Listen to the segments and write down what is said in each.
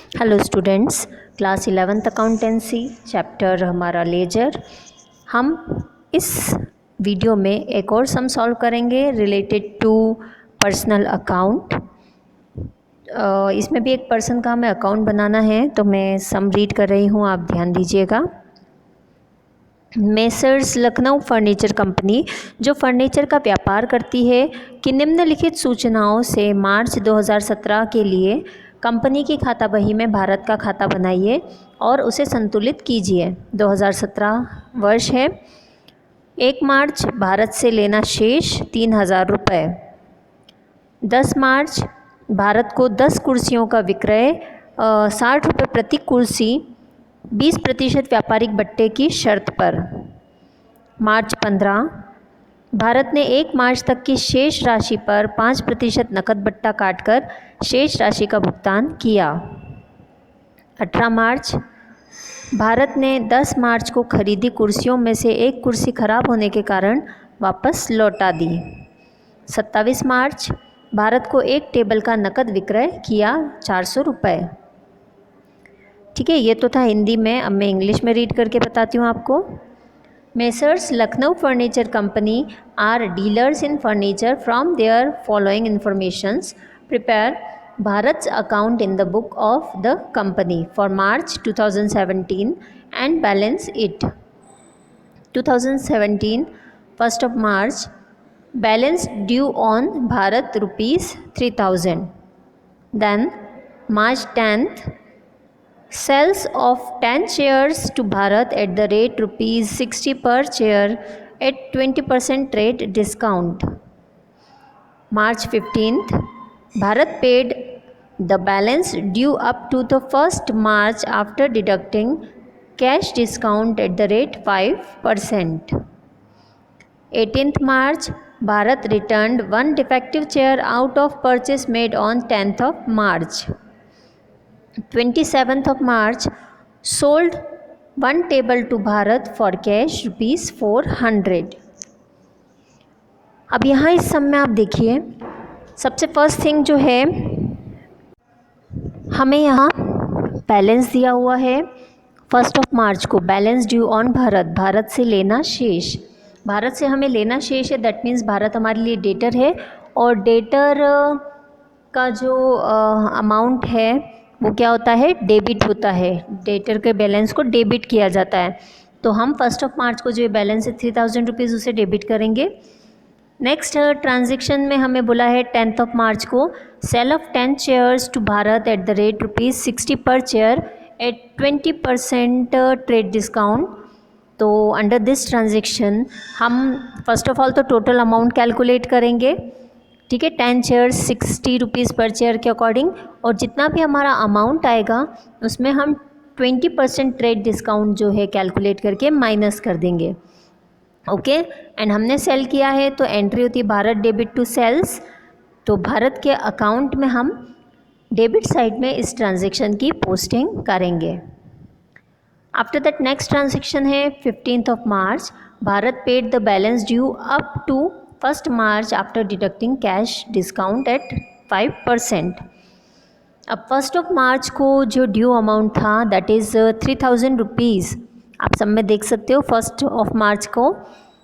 Hello students, class 11th accountancy chapter हमारा laser. हम इस वीडियो में एक और सम सॉल्व करेंगे रिलेटेड टू पर्सनल अकाउंट। इसमें भी एक पर्सन का हमें अकाउंट बनाना है, तो मैं सम रीड कर रही हूँ, आप ध्यान दीजिएगा। मेसर्स लखनऊ फर्नीचर कंपनी, जो फर्नीचर का व्यापार करती है, कि निम्नलिखित सूचनाओं से मार्च 2017 के लिए कंपनी की खाता बही में भारत का खाता बनाइए और उसे संतुलित कीजिए। 2017 वर्ष है। 1 मार्च भारत से लेना शेष 3000 रुपये। 10 मार्च भारत को 10 कुर्सियों का विक्रय 60 रुपये प्रति कुर्सी 20% व्यापारिक बट्टे की शर्त पर। मार्च 15 भारत ने 1 मार्च तक की शेष राशि पर 5% नकद बट्टा काटकर शेष राशि का भुगतान किया। 18 मार्च भारत ने 10 मार्च को खरीदी कुर्सियों में से एक कुर्सी खराब होने के कारण वापस लौटा दी। 27 मार्च भारत को एक टेबल का नकद विक्रय किया 400 रुपये। ठीक है, ये तो था हिंदी में। अब मैं इंग्लिश में रीड करके बताती हूँ आपको। Messrs. Lucknow Furniture Company are dealers in furniture from their following informations. Prepare Bharat's account in the book of the company for March 2017 and balance it. 2017 1st of March, balance due on Bharat rupees 3000. Then March 10th, sales of 10 shares to Bharat at the rate rupees 60 per share at 20% trade discount. March 15th, Bharat paid the balance due up to the 1st March after deducting cash discount at the rate 5%. 18th March, Bharat returned one defective chair out of purchase made on 10th of March. 27th of March, sold one table to Bharat for cash rupees 400. अब यहाँ इस सम में आप देखिए, सबसे first thing जो है, हमें यहाँ बैलेंस दिया हुआ है 1st of March को, balance due on Bharat, Bharat से लेना शेष। भारत से हमें लेना शेष है, दैट मीन्स भारत हमारे लिए डेटर है, और डेटर का जो अमाउंट है वो क्या होता है, डेबिट होता है। डेटर के बैलेंस को डेबिट किया जाता है, तो हम 1st of March को जो ये बैलेंस है 3000 रुपीज़ उसे डेबिट करेंगे। नेक्स्ट ट्रांजेक्शन में हमें बोला है 10th of March को sale of 10 chairs to Bharat at the rate rupees 60 per chair at 20% trade discount. तो अंडर दिस ट्रांजेक्शन हम फर्स्ट ऑफ ऑल तो टोटल अमाउंट कैलकुलेट करेंगे। ठीक है, 10 चेयर्स 60 रुपीज़ पर चेयर के अकॉर्डिंग, और जितना भी हमारा अमाउंट आएगा उसमें हम 20% ट्रेड डिस्काउंट जो है कैलकुलेट करके माइनस कर देंगे। ओके, एंड हमने सेल किया है तो एंट्री होती है भारत डेबिट टू सेल्स, तो भारत के अकाउंट में हम डेबिट साइड में इस ट्रांजेक्शन की पोस्टिंग करेंगे। आफ्टर दैट नेक्स्ट ट्रांजेक्शन है 15th of March, Bharat paid the balance due up to 1st March after deducting cash discount at 5%। अब 1st of March को जो ड्यू अमाउंट था दैट इज़ 3000 रुपीज़। आप सब में देख सकते हो 1st of March को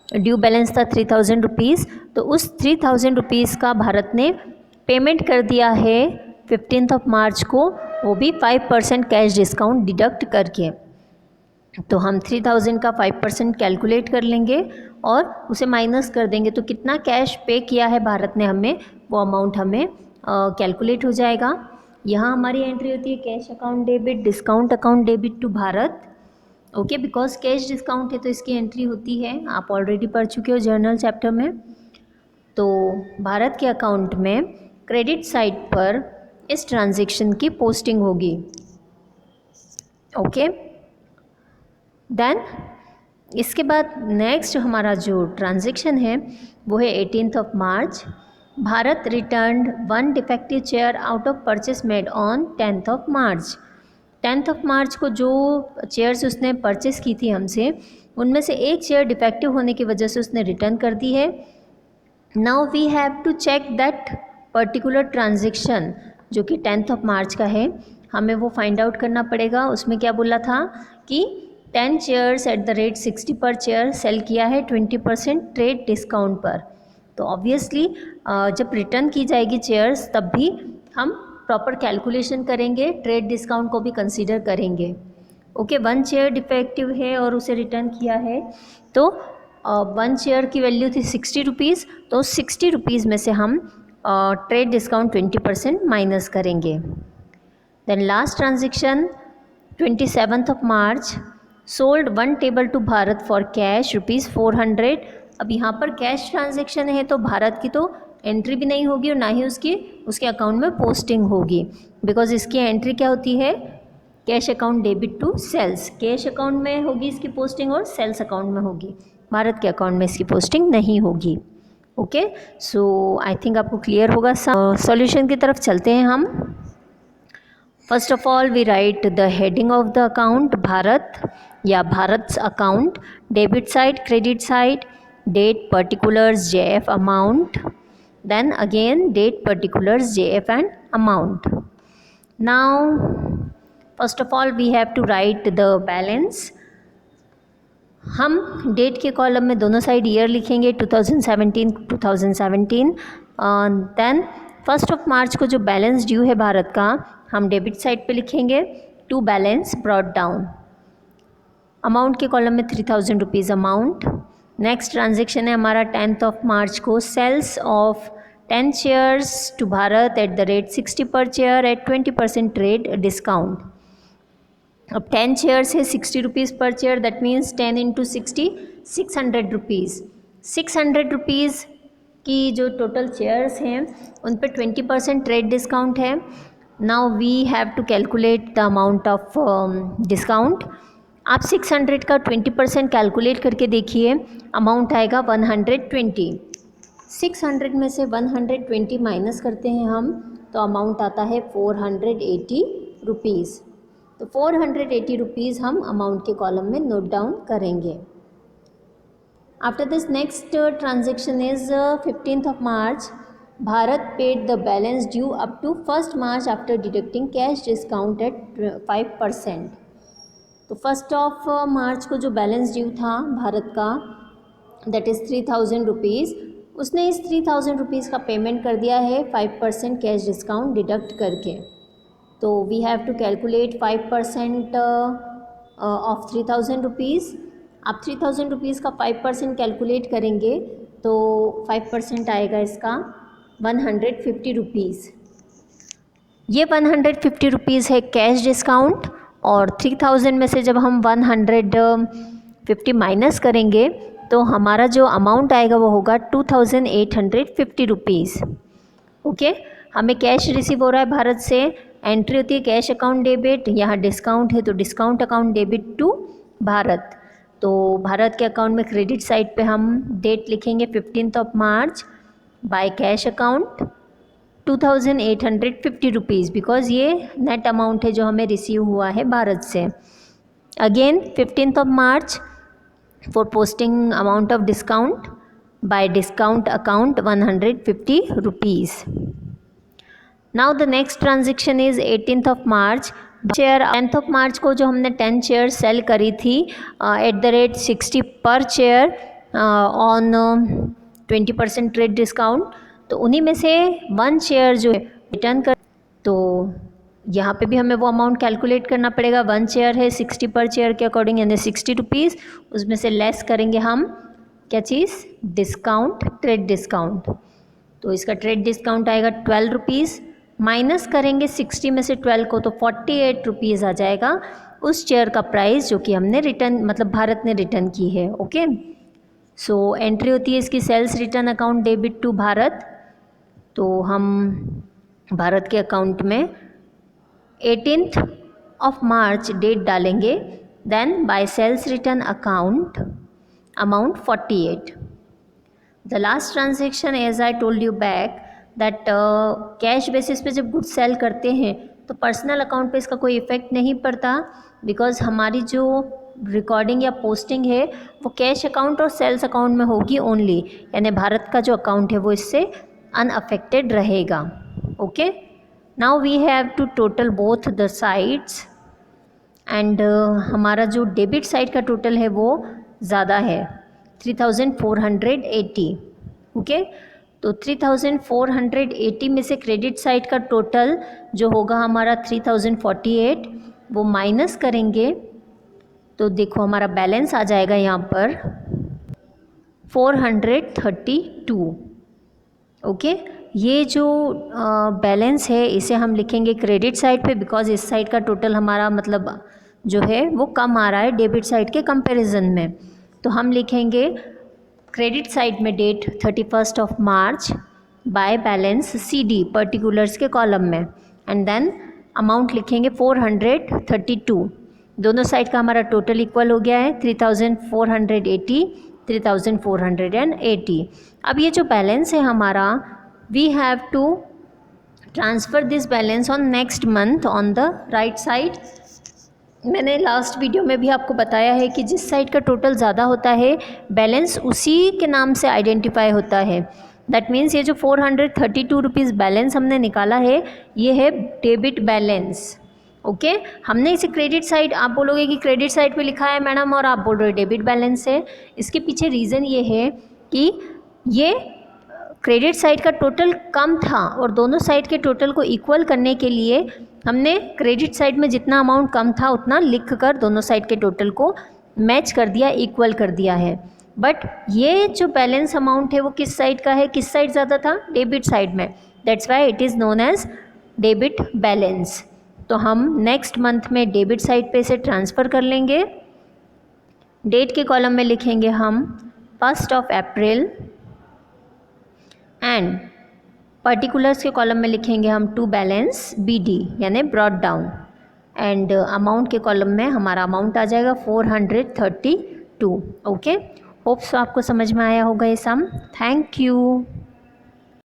ड्यू बैलेंस था 3000 रुपीज़, तो उस 3000 रुपीज़ का भारत ने पेमेंट कर दिया है 15th of March को, वो भी 5% कैश डिस्काउंट डिडक्ट करके। तो हम 3000 का 5% कैलकुलेट कर लेंगे और उसे माइनस कर देंगे, तो कितना कैश पे किया है भारत ने हमें, वो अमाउंट हमें कैलकुलेट हो जाएगा। यहाँ हमारी एंट्री होती है cash account debit, discount account debit to Bharat. Okay, because cash discount है तो इसकी एंट्री होती है, आप ऑलरेडी पढ़ चुके हो जर्नल चैप्टर में। तो भारत के अकाउंट में क्रेडिट साइड पर इस ट्रांजेक्शन की पोस्टिंग होगी। ओके, देन इसके बाद नेक्स्ट हमारा जो ट्रांजेक्शन है वो है 18th of March, Bharat returned one defective chair out of purchase made on 10th of March। 10th of March को जो चेयर्स उसने परचेस की थी हमसे, उनमें से एक चेयर डिफेक्टिव होने की वजह से उसने रिटर्न कर दी है। Now we have to check that particular transaction जो कि 10th of March का है, हमें वो फाइंड आउट करना पड़ेगा। उसमें क्या बोला था कि 10 chairs eight the rate 60 per chair cell किया है 20% ट्रेड डिस्काउंट पर। तो ऑब्वियसली जब रिटर्न की जाएगी चेयर्स तब भी हम प्रॉपर कैलकुलेशन करेंगे, ट्रेड डिस्काउंट को भी कंसीडर करेंगे। ओके, 1 चेयर डिफेक्टिव है और उसे रिटर्न किया है, तो 1 चेयर की वैल्यू थी 60 रुपीज़, तो 60 रुपीज़ में से हम ट्रेड डिस्काउंट 20% माइनस करेंगे। Then last transaction 27 March, sold 1 table to Bharat for cash ₹400। अब यहाँ पर कैश ट्रांजेक्शन है तो भारत की तो एंट्री भी नहीं होगी और ना ही उसके अकाउंट में पोस्टिंग होगी, बिकॉज इसकी एंट्री क्या होती है, cash account debit to sales. Cash account में होगी इसकी पोस्टिंग और सेल्स अकाउंट में होगी, भारत के अकाउंट में इसकी पोस्टिंग नहीं होगी। ओके, सो आई थिंक आपको क्लियर होगा। सॉल्यूशन की तरफ चलते हैं हम। First of all we write the heading of the account Bharat या Bharat account, debit side, credit side, date particulars JF amount, then again date particulars JF and amount. Now first of all we have to write the balance. हम date के column में दोनों side year लिखेंगे 2017। Then 1 मार्च को जो balance due है भारत का हम डेबिट साइड पे लिखेंगे, to balance brought down. Amount के कॉलम में 3000 रुपीज़ अमाउंट। नेक्स्ट ट्रांजेक्शन है हमारा 10 मार्च को, sales of 10 chairs to Bharat at the rate 60 per chair at 20% trade discount. अब 10 चेयर्स है 60 rupees per chair, that means 10 into 60 600 rupees. 600 rupees की जो total chairs हैं उन पर 20% ट्रेड डिस्काउंट है। Now we have to calculate the amount of discount. आप 600 का 20% कैलकुलेट करके देखिए, अमाउंट आएगा 120। 600 में से 120 माइनस करते हैं हम तो अमाउंट आता है 480 रुपीज़। तो 480 रुपीज़ हम अमाउंट के कॉलम में नोट डाउन करेंगे। After this next transaction is 15 March, Bharat paid the balance due up to 1 March after deducting cash discount at 5%। तो 1 मार्च को जो बैलेंस ड्यू था भारत का दैट इज़ 3000 रुपीज़, उसने इस 3000 रुपीज़ का पेमेंट कर दिया है 5% कैश डिस्काउंट डिडक्ट करके। तो we have to calculate 5% of 3000 rupees. आप 3000 रुपीज़ का 5% कैलकुलेट करेंगे तो 5% आएगा इसका 150 रुपीज़। ये 150 रुपीज़ है कैश डिस्काउंट, और 3000 में से जब हम 150 माइनस करेंगे तो हमारा जो अमाउंट आएगा वो होगा 2850 रुपीज़। ओके, हमें कैश रिसीव हो रहा है भारत से, एंट्री होती है कैश अकाउंट डेबिट, यहाँ डिस्काउंट है तो discount account debit to Bharat. तो भारत के अकाउंट में क्रेडिट साइड पे हम डेट लिखेंगे 15 March, by cash account 2850 rupees, because ये नेट अमाउंट है जो हमें रिसीव हुआ है भारत से। Again 15 March for posting amount of discount by discount account 150 rupees. Now the next transaction is 18 March, चेयर 10 मार्च को जो हमने 10 चेयर सेल करी थी eight the rate 60 per chair on 20% trade discount, तो उन्हीं में से 1 शेयर जो है रिटर्न कर, तो यहाँ पे भी हमें वो अमाउंट कैलकुलेट करना पड़ेगा। 1 शेयर है 60 पर चेयर के अकॉर्डिंग, यानी 60 रुपीज़, उसमें से लेस करेंगे हम क्या चीज़, डिस्काउंट, ट्रेड डिस्काउंट। तो इसका ट्रेड डिस्काउंट आएगा 12 रुपीज़, माइनस करेंगे 60 में से 12 को तो 48 रुपीज़ आ जाएगा उस चेयर का प्राइस जो कि हमने रिटर्न, मतलब भारत ने रिटर्न की है। ओके, सो एंट्री होती है इसकी sales return account debit to Bharat, तो हम भारत के अकाउंट में 18 मार्च डेट डालेंगे, then by sales return account amount 48। The last transaction as I told you back that cash basis पे जब गुड्स सेल करते हैं तो पर्सनल अकाउंट पे इसका कोई इफ़ेक्ट नहीं पड़ता, बिकॉज हमारी जो रिकॉर्डिंग या पोस्टिंग है वो कैश अकाउंट और सेल्स अकाउंट में होगी ओनली, यानी भारत का जो अकाउंट है वो इससे अनअफेक्टेड रहेगा। Okay, now we have to total both the sides and हमारा जो डेबिट साइड का टोटल है वो ज़्यादा है 3480। ओके, तो 3480 में से क्रेडिट साइड का टोटल जो होगा हमारा 3048, वो माइनस करेंगे तो देखो हमारा बैलेंस आ जाएगा यहाँ पर 432। ओके, ये जो बैलेंस है इसे हम लिखेंगे क्रेडिट साइड पे, बिकॉज इस साइड का टोटल हमारा मतलब जो है वो कम आ रहा है डेबिट साइड के कंपैरिजन में। तो हम लिखेंगे क्रेडिट साइड में date 31 March by balance CD particulars के कॉलम में, एंड देन अमाउंट लिखेंगे 432। दोनों साइड का हमारा टोटल इक्वल हो गया है 3480 3480। अब ये जो बैलेंस है हमारा, we have to transfer this balance on next month on the right side. मैंने लास्ट वीडियो में भी आपको बताया है कि जिस साइड का टोटल ज़्यादा होता है बैलेंस उसी के नाम से आइडेंटिफाई होता है। दैट मीन्स ये जो 432 रुपीज़ बैलेंस हमने निकाला है ये है डेबिट बैलेंस। ओके, हमने इसे क्रेडिट साइड, आप बोलोगे कि क्रेडिट साइड पे लिखा है मैडम और आप बोल रहे हो डेबिट बैलेंस है। इसके पीछे रीज़न ये है कि ये क्रेडिट साइड का टोटल कम था और दोनों साइड के टोटल को इक्वल करने के लिए हमने क्रेडिट साइड में जितना अमाउंट कम था उतना लिख कर दोनों साइड के टोटल को मैच कर दिया, इक्वल कर दिया है। बट ये जो बैलेंस अमाउंट है वो किस साइड का है, किस साइड ज़्यादा था, डेबिट साइड में। That's why it is known as debit balance. तो हम नेक्स्ट मंथ में डेबिट साइड पे इसे ट्रांसफ़र कर लेंगे। डेट के कॉलम में लिखेंगे हम 1 अप्रैल एंड पर्टिकुलर्स के कॉलम में लिखेंगे हम टू बैलेंस BD यानी ब्रॉट डाउन, एंड अमाउंट के कॉलम में हमारा अमाउंट आ जाएगा 432। ओके, होप्स आपको समझ में आया होगा ये सम। Thank you.